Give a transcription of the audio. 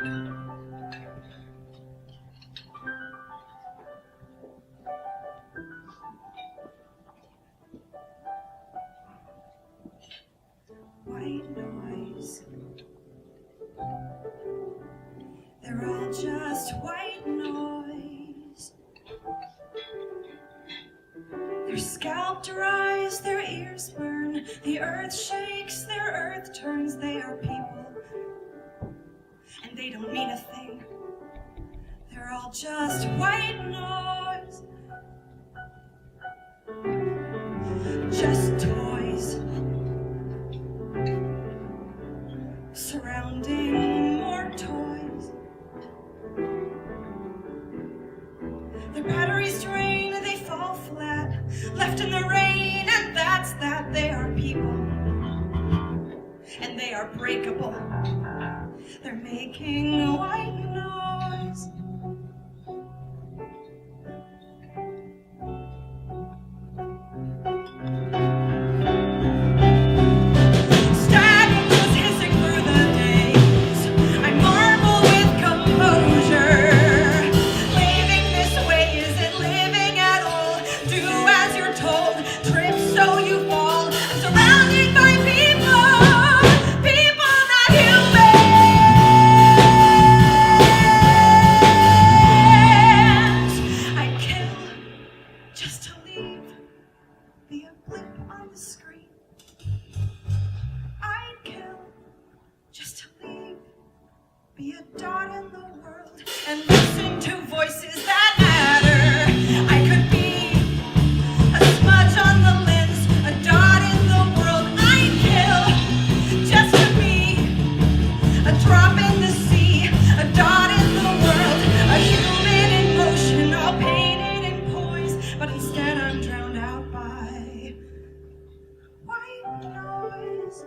White noise. They're all just white noise. Their scalp dries, their ears burn, the earth shakes, their earth turns. They are people, and they don't mean a thing. They're all just white noise. Just toys surrounding more toys. Their batteries drain, they fall flat, left in the rain, and that's that. They are people, and they are breakable. They're making white noise. Just to leave, be a blip on the screen. I'd kill just to leave, be a dot in the world, and listen to voices that matter. I could be a smudge on the lens, a dot in the world. I'd kill just to be a drop in the sea, a dot in the world, a human in motion, all painted in poise. But instead I'm drowned out by white noise.